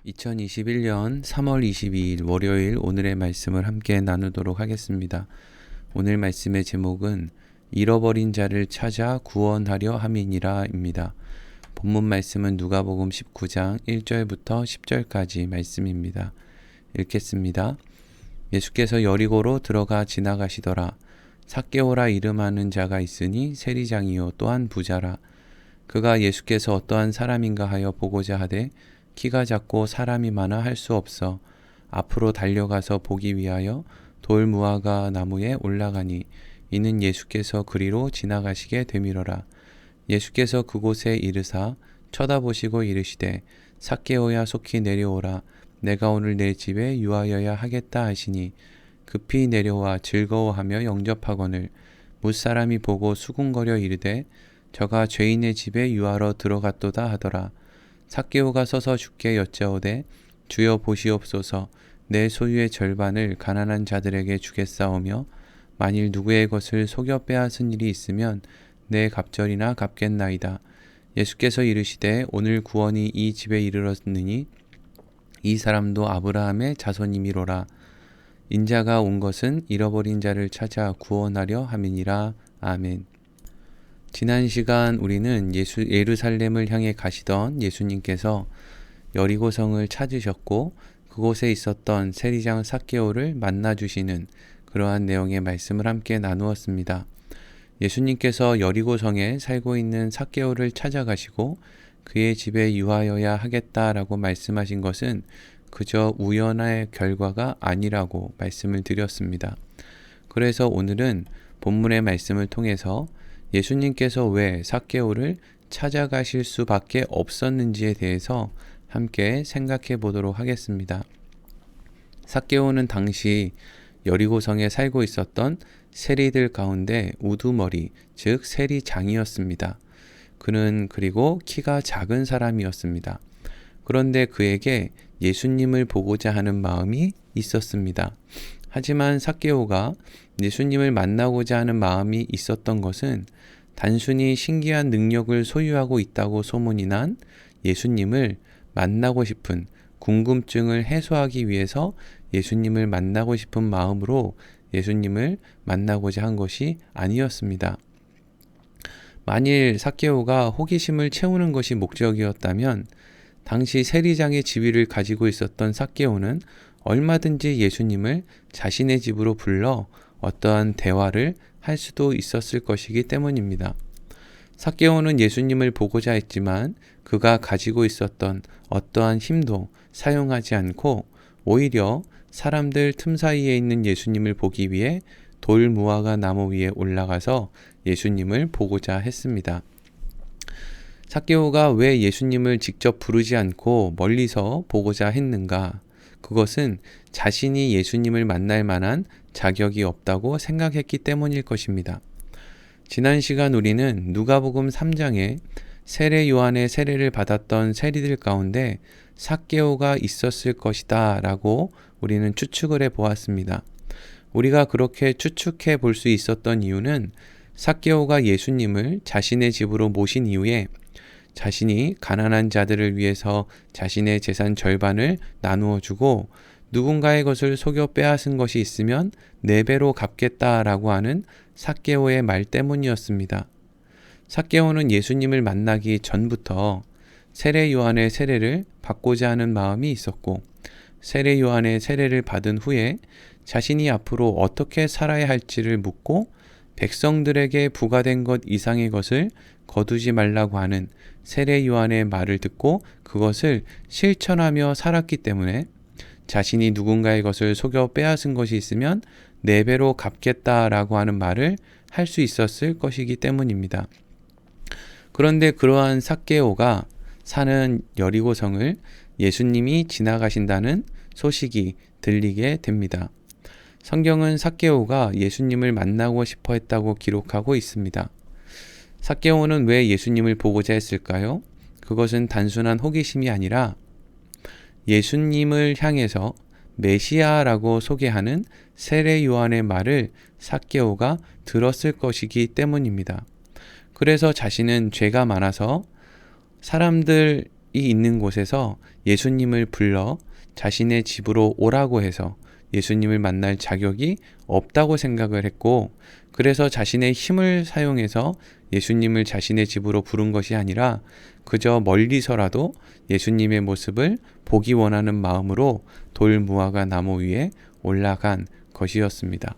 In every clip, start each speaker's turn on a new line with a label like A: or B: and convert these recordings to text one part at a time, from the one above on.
A: 2021년 3월 22일 월요일 오늘의 말씀을 함께 나누도록 하겠습니다. 오늘 말씀의 제목은 잃어버린 자를 찾아 구원하려 함이니라입니다. 본문 말씀은 누가복음 19장 1절부터 10절까지 말씀입니다. 읽겠습니다. 예수께서 여리고로 들어가 지나가시더라. 삭개오라 이름하는 자가 있으니 세리장이요 또한 부자라. 그가 예수께서 어떠한 사람인가 하여 보고자 하되 키가 작고 사람이 많아 할 수 없어 앞으로 달려가서 보기 위하여 돌 무화과 나무에 올라가니 이는 예수께서 그리로 지나가시게 되밀어라. 예수께서 그곳에 이르사 쳐다보시고 이르시되 삭개오야 속히 내려오라. 내가 오늘 내 집에 유하여야 하겠다 하시니 급히 내려와 즐거워하며 영접하거늘 무사람이 보고 수군거려 이르되 저가 죄인의 집에 유하러 들어갔도다 하더라. 삭개오가 서서 주께 여짜오되 주여 보시옵소서. 내 소유의 절반을 가난한 자들에게 주겠사오며 만일 누구의 것을 속여 빼앗은 일이 있으면 내 갑절이나 갚겠나이다. 예수께서 이르시되 오늘 구원이 이 집에 이르렀느니 이 사람도 아브라함의 자손이미로라. 인자가 온 것은 잃어버린 자를 찾아 구원하려 함이니라. 아멘. 지난 시간 우리는 예루살렘을 향해 가시던 예수님께서 여리고성을 찾으셨고 그곳에 있었던 세리장 삭개오를 만나주시는 그러한 내용의 말씀을 함께 나누었습니다. 예수님께서 여리고성에 살고 있는 삭개오를 찾아가시고 그의 집에 유하여야 하겠다라고 말씀하신 것은 그저 우연의 결과가 아니라고 말씀을 드렸습니다. 그래서 오늘은 본문의 말씀을 통해서 예수님께서 왜 삭개오를 찾아가실 수밖에 없었는지에 대해서 함께 생각해 보도록 하겠습니다. 삭개오는 당시 여리고성에 살고 있었던 세리들 가운데 우두머리, 즉 세리장이었습니다. 그는 그리고 키가 작은 사람이었습니다. 그런데 그에게 예수님을 보고자 하는 마음이 있었습니다. 하지만 삭개오가 예수님을 만나고자 하는 마음이 있었던 것은 단순히 신기한 능력을 소유하고 있다고 소문이 난 예수님을 만나고 싶은 궁금증을 해소하기 위해서 예수님을 만나고 싶은 마음으로 예수님을 만나고자 한 것이 아니었습니다. 만일 삭개오가 호기심을 채우는 것이 목적이었다면 당시 세리장의 지위를 가지고 있었던 삭개오는 얼마든지 예수님을 자신의 집으로 불러 어떠한 대화를 할 수도 있었을 것이기 때문입니다. 삭개오는 예수님을 보고자 했지만 그가 가지고 있었던 어떠한 힘도 사용하지 않고 오히려 사람들 틈 사이에 있는 예수님을 보기 위해 돌 무화과 나무 위에 올라가서 예수님을 보고자 했습니다. 삭개오가 왜 예수님을 직접 부르지 않고 멀리서 보고자 했는가? 그것은 자신이 예수님을 만날 만한 자격이 없다고 생각했기 때문일 것입니다. 지난 시간 우리는 누가복음 3장에 세례 요한의 세례를 받았던 세리들 가운데 삭개오가 있었을 것이다 라고 우리는 추측을 해보았습니다. 우리가 그렇게 추측해 볼 수 있었던 이유는 삭개오가 예수님을 자신의 집으로 모신 이후에 자신이 가난한 자들을 위해서 자신의 재산 절반을 나누어 주고 누군가의 것을 속여 빼앗은 것이 있으면 4배로 갚겠다라고 하는 삭개오의 말 때문이었습니다. 삭개오는 예수님을 만나기 전부터 세례 요한의 세례를 받고자 하는 마음이 있었고 세례 요한의 세례를 받은 후에 자신이 앞으로 어떻게 살아야 할지를 묻고 백성들에게 부과된 것 이상의 것을 거두지 말라고 하는 세례 요한의 말을 듣고 그것을 실천하며 살았기 때문에 자신이 누군가의 것을 속여 빼앗은 것이 있으면 4배로 갚겠다라고 하는 말을 할 수 있었을 것이기 때문입니다. 그런데 그러한 삭개오가 사는 여리고성을 예수님이 지나가신다는 소식이 들리게 됩니다. 성경은 삭개오가 예수님을 만나고 싶어 했다고 기록하고 있습니다. 삭개오는 왜 예수님을 보고자 했을까요? 그것은 단순한 호기심이 아니라 예수님을 향해서 메시아라고 소개하는 세례 요한의 말을 삭개오가 들었을 것이기 때문입니다. 그래서 자신은 죄가 많아서 사람들이 있는 곳에서 예수님을 불러 자신의 집으로 오라고 해서 예수님을 만날 자격이 없다고 생각을 했고, 그래서 자신의 힘을 사용해서 예수님을 자신의 집으로 부른 것이 아니라 그저 멀리서라도 예수님의 모습을 보기 원하는 마음으로 돌 무화과 나무 위에 올라간 것이었습니다.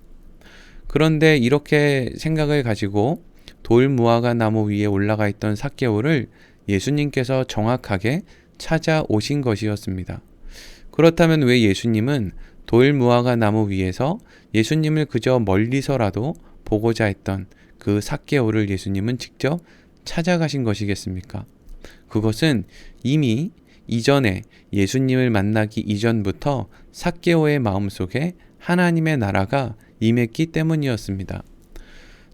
A: 그런데 이렇게 생각을 가지고 돌 무화과 나무 위에 올라가 있던 삭개오를 예수님께서 정확하게 찾아오신 것이었습니다. 그렇다면 왜 예수님은 돌 무화과 나무 위에서 예수님을 그저 멀리서라도 보고자 했던 그 삭개오를 예수님은 직접 찾아가신 것이겠습니까? 그것은 이미 이전에 예수님을 만나기 이전부터 삭개오의 마음속에 하나님의 나라가 임했기 때문이었습니다.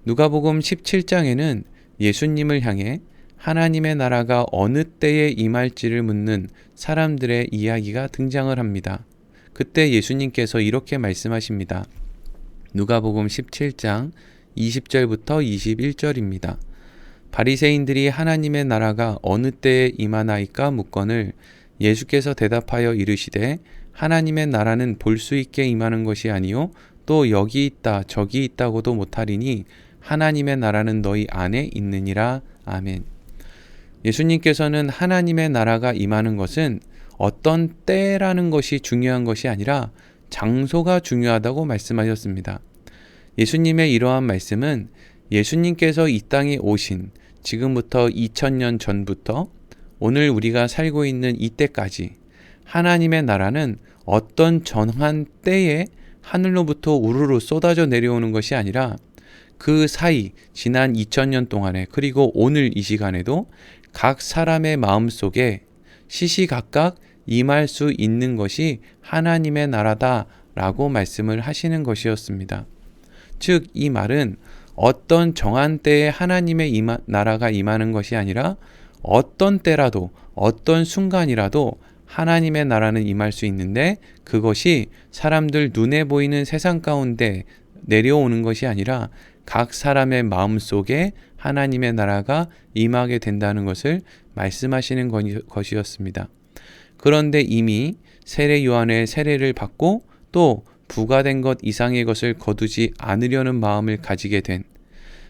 A: 누가복음 17장에는 예수님을 향해 하나님의 나라가 어느 때에 임할지를 묻는 사람들의 이야기가 등장을 합니다. 그때 예수님께서 이렇게 말씀하십니다. 누가복음 17장 20절부터 21절입니다. 바리새인들이 하나님의 나라가 어느 때에 임하나이까 묻거늘 예수께서 대답하여 이르시되 하나님의 나라는 볼 수 있게 임하는 것이 아니요 또 여기 있다 저기 있다고도 못하리니 하나님의 나라는 너희 안에 있느니라. 아멘. 예수님께서는 하나님의 나라가 임하는 것은 어떤 때라는 것이 중요한 것이 아니라 장소가 중요하다고 말씀하셨습니다. 예수님의 이러한 말씀은 예수님께서 이 땅에 오신 지금부터 2000년 전부터 오늘 우리가 살고 있는 이때까지 하나님의 나라는 어떤 정한 때에 하늘로부터 우르르 쏟아져 내려오는 것이 아니라 그 사이 지난 2000년 동안에 그리고 오늘 이 시간에도 각 사람의 마음속에 시시각각 임할 수 있는 것이 하나님의 나라다라고 말씀을 하시는 것이었습니다. 즉, 이 말은 어떤 정한 때에 하나님의 나라가 임하는 것이 아니라 어떤 때라도 어떤 순간이라도 하나님의 나라는 임할 수 있는데 그것이 사람들 눈에 보이는 세상 가운데 내려오는 것이 아니라 각 사람의 마음속에 하나님의 나라가 임하게 된다는 것을 말씀하시는 것이었습니다. 그런데 이미 세례 요한의 세례를 받고 또 부과된 것 이상의 것을 거두지 않으려는 마음을 가지게 된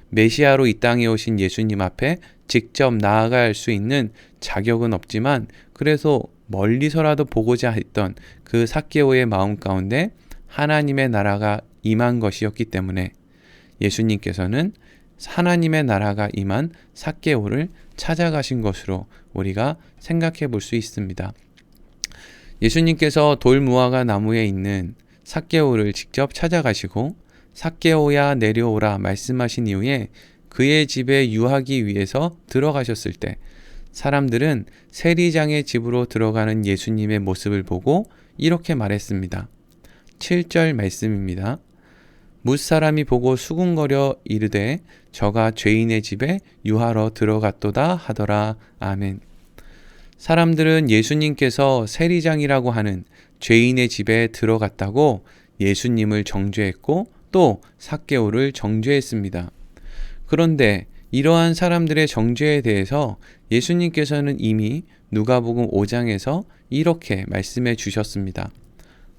A: 메시아로 이 땅에 오신 예수님 앞에 직접 나아갈 수 있는 자격은 없지만 그래서 멀리서라도 보고자 했던 그 삭개오의 마음 가운데 하나님의 나라가 임한 것이었기 때문에 예수님께서는 하나님의 나라가 임한 삭개오를 찾아가신 것으로 우리가 생각해 볼 수 있습니다. 예수님께서 돌 무화과 나무에 있는 삭개오를 직접 찾아가시고 삭개오야 내려오라 말씀하신 이후에 그의 집에 유하기 위해서 들어가셨을 때 사람들은 세리장의 집으로 들어가는 예수님의 모습을 보고 이렇게 말했습니다. 7절 말씀입니다. 뭇사람이 보고 수군거려 이르되 저가 죄인의 집에 유하러 들어갔도다 하더라. 아멘. 사람들은 예수님께서 세리장이라고 하는 죄인의 집에 들어갔다고 예수님을 정죄했고 또 삭개오를 정죄했습니다. 그런데 이러한 사람들의 정죄에 대해서 예수님께서는 이미 누가복음 5장에서 이렇게 말씀해 주셨습니다.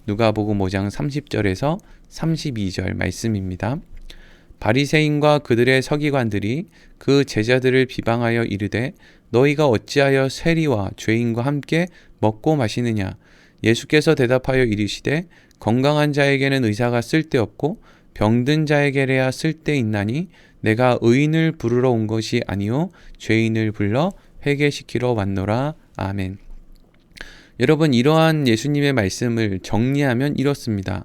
A: 누가복음 5장 30절에서 32절 말씀입니다. 바리새인과 그들의 서기관들이 그 제자들을 비방하여 이르되 너희가 어찌하여 세리와 죄인과 함께 먹고 마시느냐. 예수께서 대답하여 이르시되 건강한 자에게는 의사가 쓸데없고 병든 자에게래야 쓸데있나니 내가 의인을 부르러 온 것이 아니요 죄인을 불러 회개시키러 왔노라. 아멘. 여러분, 이러한 예수님의 말씀을 정리하면 이렇습니다.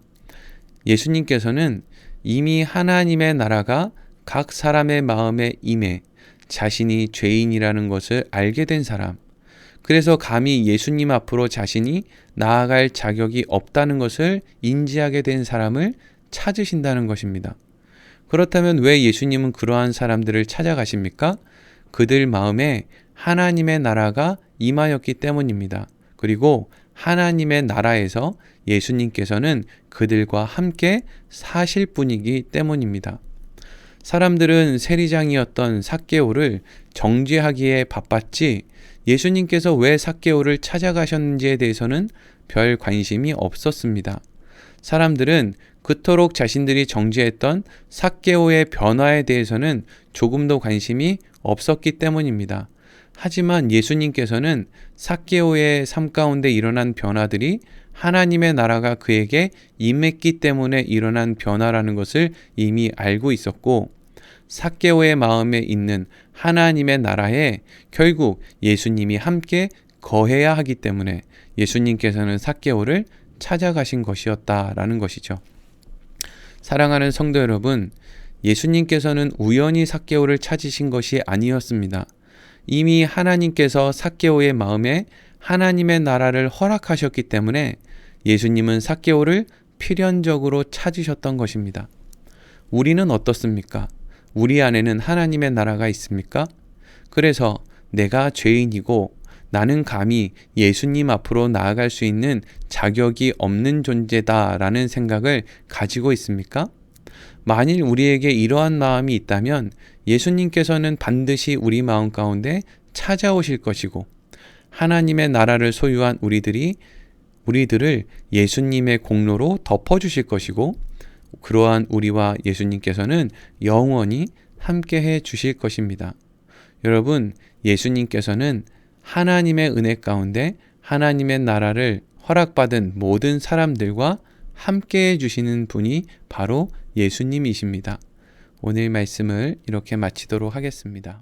A: 예수님께서는 이미 하나님의 나라가 각 사람의 마음에 임해 자신이 죄인이라는 것을 알게 된 사람, 그래서 감히 예수님 앞으로 자신이 나아갈 자격이 없다는 것을 인지하게 된 사람을 찾으신다는 것입니다. 그렇다면 왜 예수님은 그러한 사람들을 찾아가십니까? 그들 마음에 하나님의 나라가 임하였기 때문입니다. 그리고 하나님의 나라에서 예수님께서는 그들과 함께 사실 분이기 때문입니다. 사람들은 세리장이었던 삭개오를 정죄하기에 바빴지 예수님께서 왜 삭개오를 찾아가셨는지에 대해서는 별 관심이 없었습니다. 사람들은 그토록 자신들이 정죄했던 삭개오의 변화에 대해서는 조금도 관심이 없었기 때문입니다. 하지만 예수님께서는 삭개오의 삶 가운데 일어난 변화들이 하나님의 나라가 그에게 임했기 때문에 일어난 변화라는 것을 이미 알고 있었고, 삭개오의 마음에 있는 하나님의 나라에 결국 예수님이 함께 거해야 하기 때문에 예수님께서는 삭개오를 찾아가신 것이었다라는 것이죠. 사랑하는 성도 여러분, 예수님께서는 우연히 삭개오를 찾으신 것이 아니었습니다. 이미 하나님께서 삭개오의 마음에 하나님의 나라를 허락하셨기 때문에 예수님은 삭개오를 필연적으로 찾으셨던 것입니다. 우리는 어떻습니까? 우리 안에는 하나님의 나라가 있습니까? 그래서 내가 죄인이고 나는 감히 예수님 앞으로 나아갈 수 있는 자격이 없는 존재다라는 생각을 가지고 있습니까? 만일 우리에게 이러한 마음이 있다면 예수님께서는 반드시 우리 마음 가운데 찾아오실 것이고, 하나님의 나라를 소유한 우리들을 예수님의 공로로 덮어주실 것이고, 그러한 우리와 예수님께서는 영원히 함께해 주실 것입니다. 여러분, 예수님께서는 하나님의 은혜 가운데 하나님의 나라를 허락받은 모든 사람들과 함께해 주시는 분이 바로 예수님이십니다. 오늘 말씀을 이렇게 마치도록 하겠습니다.